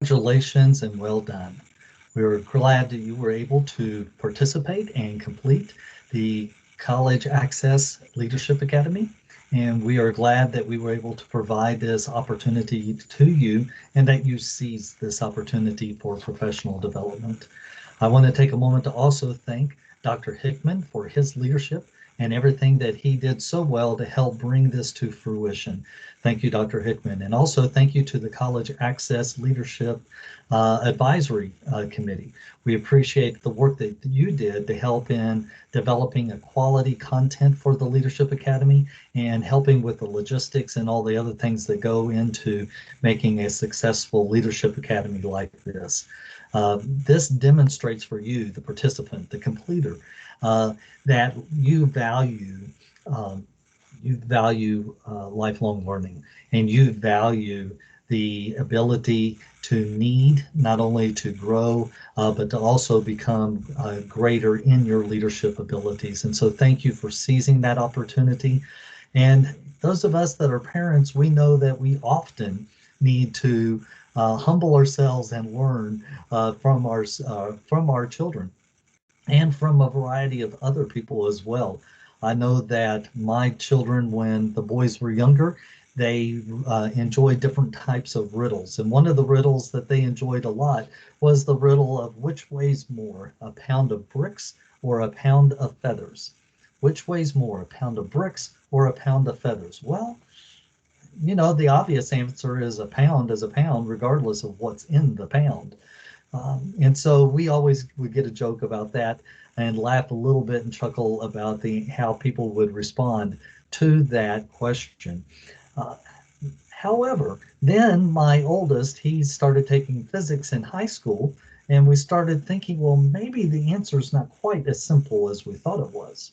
Congratulations and well done. We are glad that you were able to participate and complete the College Access Leadership Academy. And we are glad that we were able to provide this opportunity to you and that you seized this opportunity for professional development. I want to take a moment to also thank Dr. Hickman for his leadership and everything that he did so well to help bring this to fruition. Thank you, Dr. Hickman. And also thank you to the College Access Leadership Advisory Committee. We appreciate the work that you did to help in developing a quality content for the Leadership Academy and helping with the logistics and all the other things that go into making a successful Leadership Academy like this. This demonstrates for you, the participant, the completer, that um, you value lifelong learning, and you value the ability to need not only to grow, but to also become greater in your leadership abilities. And so thank you for seizing that opportunity. And those of us that are parents, we know that we often need to humble ourselves and learn from our children and from a variety of other people as well. I know that my children, when the boys were younger, they enjoyed different types of riddles. And one of the riddles that they enjoyed a lot was the riddle of which weighs more, a pound of bricks or a pound of feathers? Which weighs more, a pound of bricks or a pound of feathers? Well, the obvious answer is a pound, regardless of what's in the pound. And so we always would get a joke about that and laugh a little bit and chuckle about the how people would respond to that question. Uh, However, then my oldest, he started taking physics in high school, and we started thinking, well, maybe the answer is not quite as simple as we thought it was.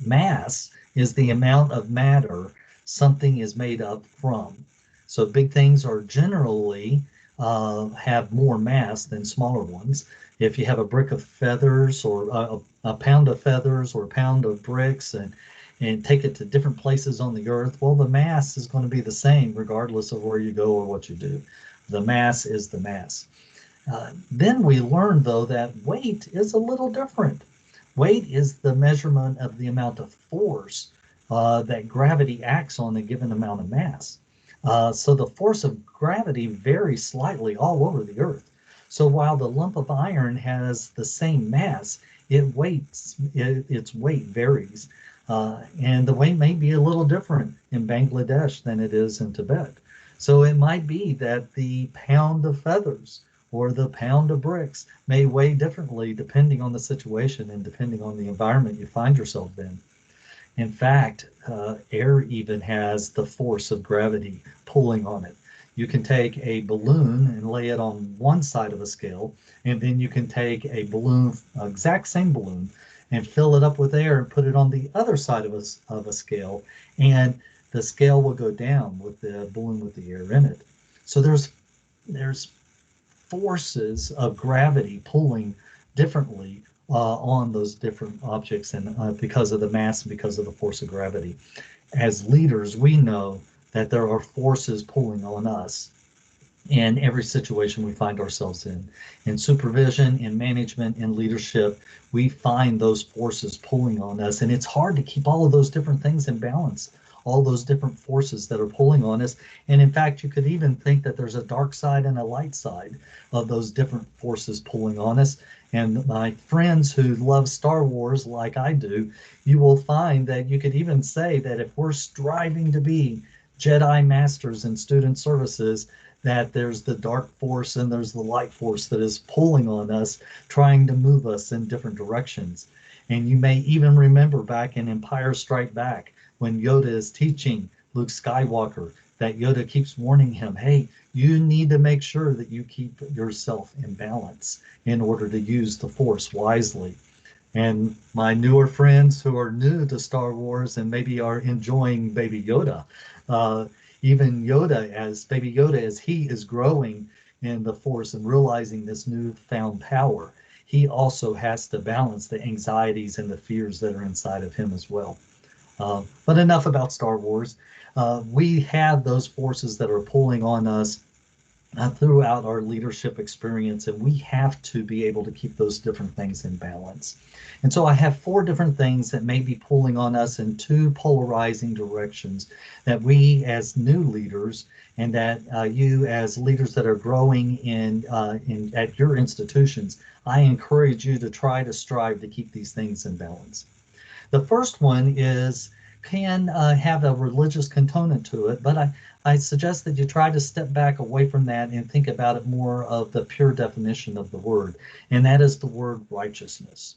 Mass is the amount of matter something is made up from. So big things are generally have more mass than smaller ones. If you have a brick of feathers or a pound of feathers or a pound of bricks and take it to different places on the earth, well, the mass is going to be the same regardless of where you go or what you do. The mass is the mass. Then we learned, though, that weight is a little different. Weight is the measurement of the amount of force that gravity acts on a given amount of mass. So the force of gravity varies slightly all over the Earth. So while the lump of iron has the same mass, its weight varies. And the weight may be a little different in Bangladesh than it is in Tibet. So it might be that the pound of feathers or the pound of bricks may weigh differently depending on the situation and depending on the environment you find yourself in. In fact, air even has the force of gravity pulling on it. You can take a balloon and lay it on one side of a scale, and then you can take a balloon, exact same balloon, and fill it up with air and put it on the other side of a scale, and the scale will go down with the balloon with the air in it. So there's forces of gravity pulling differently on those different objects and because of the mass and because of the force of gravity. As leaders, we know that there are forces pulling on us in every situation we find ourselves in. In supervision, in management, in leadership, we find those forces pulling on us. And it's hard to keep all of those different things in balance, all those different forces that are pulling on us. And in fact, you could even think that there's a dark side and a light side of those different forces pulling on us. And my friends who love Star Wars like I do, you will find that you could even say that if we're striving to be Jedi masters in student services, that there's the dark force and there's the light force that is pulling on us, trying to move us in different directions. And you may even remember back in Empire Strike Back when Yoda is teaching Luke Skywalker, that Yoda keeps warning him, hey, you need to make sure that you keep yourself in balance in order to use the force wisely. And my newer friends who are new to Star Wars and maybe are enjoying Baby Yoda, uh, even Yoda, as Baby Yoda, as he is growing in the Force and realizing this newfound power, he also has to balance the anxieties and the fears that are inside of him as well. But enough about Star Wars. We have those forces that are pulling on us throughout our leadership experience, and we have to be able to keep those different things in balance. And so I have four different things that may be pulling on us in two polarizing directions that we as new leaders and that you as leaders that are growing in at your institutions, I encourage you to try to strive to keep these things in balance. The first one is can have a religious component to it, but I suggest that you try to step back away from that and think about it more of the pure definition of the word, and that is the word righteousness.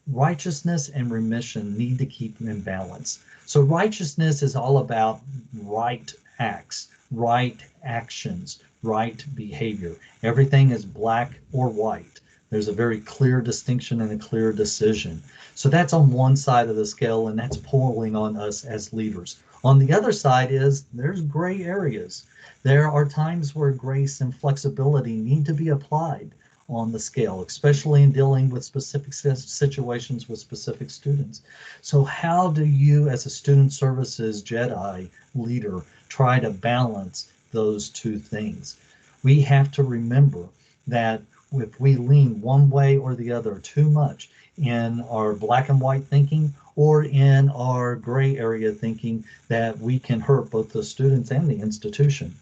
Righteousness and remission need to keep in balance. So righteousness is all about right acts, right actions, right behavior. Everything is black or white. There's a very clear distinction and a clear decision. So that's on one side of the scale, and that's pulling on us as leaders. On the other side is there's gray areas. There are times where grace and flexibility need to be applied on the scale, especially in dealing with specific situations with specific students. So how do you as a student services Jedi leader try to balance those two things? We have to remember that if we lean one way or the other too much in our black and white thinking or in our gray area thinking, that we can hurt both the students and the institution.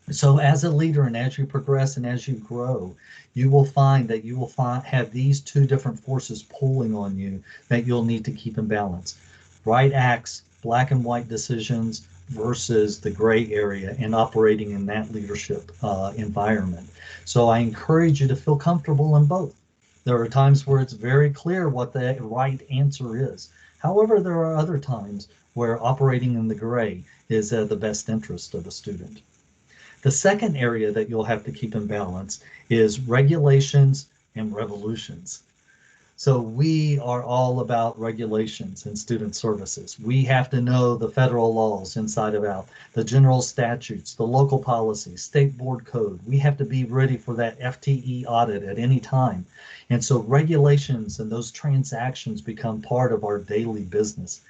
So as a leader and as you progress and as you grow, you will find that you will have these two different forces pulling on you that you'll need to keep in balance. Right acts, black and white decisions versus the gray area and operating in that leadership environment. So I encourage you to feel comfortable in both. There are times where it's very clear what the right answer is. However, there are other times where operating in the gray is the best interest of the student. The second area that you'll have to keep in balance is regulations and revolutions. So we are all about regulations in student services. We have to know the federal laws inside and out, the general statutes, the local policies, state board code. We have to be ready for that FTE audit at any time. And so regulations and those transactions become part of our daily business.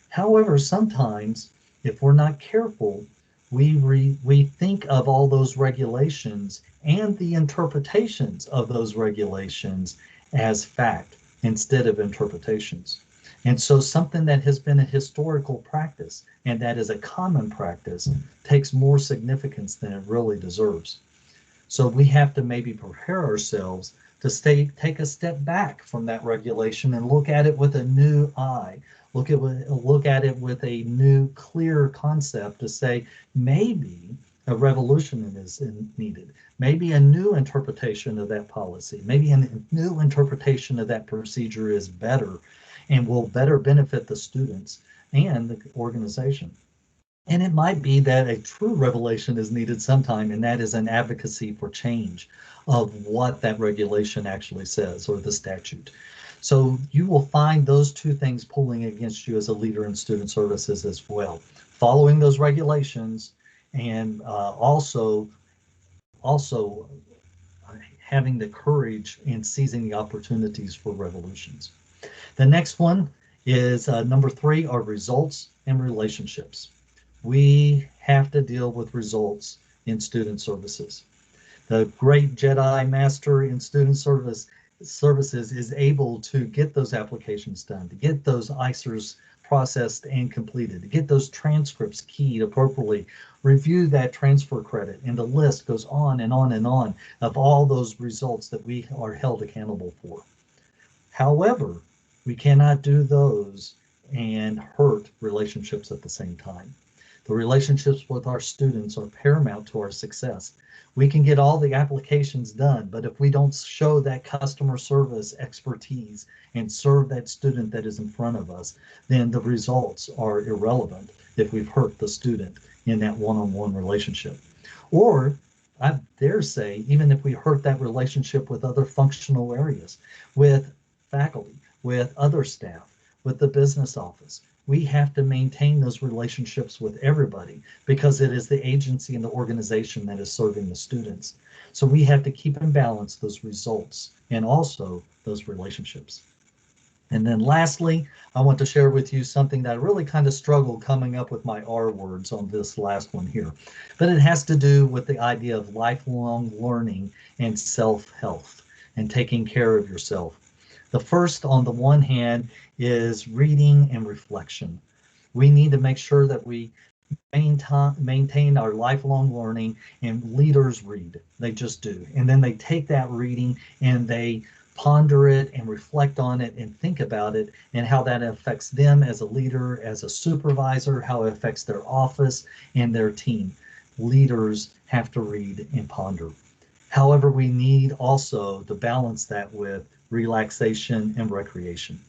However, sometimes if we're not careful, we think of all those regulations and the interpretations of those regulations as fact instead of interpretations. And so something that has been a historical practice and that is a common practice takes more significance than it really deserves. So we have to maybe prepare ourselves to take a step back from that regulation and look at it with a new eye. Look at it with a new, clear concept to say maybe a revolution is needed. Maybe a new interpretation of that policy. Maybe a new interpretation of that procedure is better and will better benefit the students and the organization. And it might be that a true revelation is needed sometime, and that is an advocacy for change of what that regulation actually says or the statute. So you will find those two things pulling against you as a leader in student services as well. Following those regulations and also having the courage and seizing the opportunities for revolutions. The next one is number 3 are results and relationships. We have to deal with results in student services. The great Jedi Master in student services is able to get those applications done, to get those ICERs processed and completed, to get those transcripts keyed appropriately, review that transfer credit, and the list goes on and on and on of all those results that we are held accountable for. However, we cannot do those and hurt relationships at the same time. The relationships with our students are paramount to our success. We can get all the applications done, but if we don't show that customer service expertise and serve that student that is in front of us, then the results are irrelevant if we've hurt the student in that one-on-one relationship. Or I dare say, even if we hurt that relationship with other functional areas, with faculty, with other staff, with the business office, we have to maintain those relationships with everybody because it is the agency and the organization that is serving the students. So we have to keep in balance those results and also those relationships. And then lastly, I want to share with you something that I really kind of struggled coming up with my R words on this last one here. But it has to do with the idea of lifelong learning and self-health and taking care of yourself. The first, on the one hand, is reading and reflection. We need to make sure that we maintain our lifelong learning, and leaders read. They just do. And then they take that reading and they ponder it and reflect on it and think about it and how that affects them as a leader, as a supervisor, how it affects their office and their team. Leaders have to read and ponder. However, we need also to balance that with relaxation and recreation.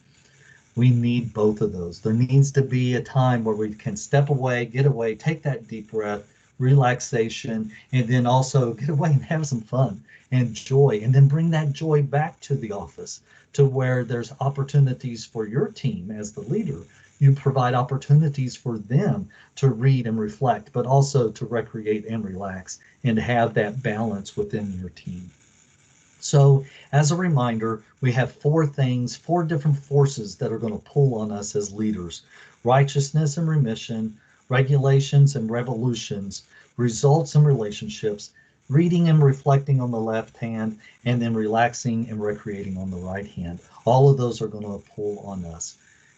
We need both of those. There needs to be a time where we can step away, get away, take that deep breath, relaxation, and then also get away and have some fun and joy, and then bring that joy back to the office to where there's opportunities for your team as the leader. You provide opportunities for them to read and reflect, but also to recreate and relax and have that balance within your team. So as a reminder, we have four things, four different forces that are going to pull on us as leaders: righteousness and remission, regulations and revolutions, results and relationships, reading and reflecting on the left hand, and then relaxing and recreating on the right hand. All of those are going to pull on us.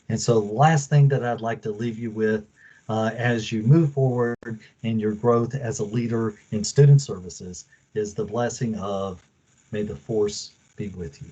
And so the last thing that I'd like to leave you with as you move forward in your growth as a leader in student services is the blessing of: may the force be with you.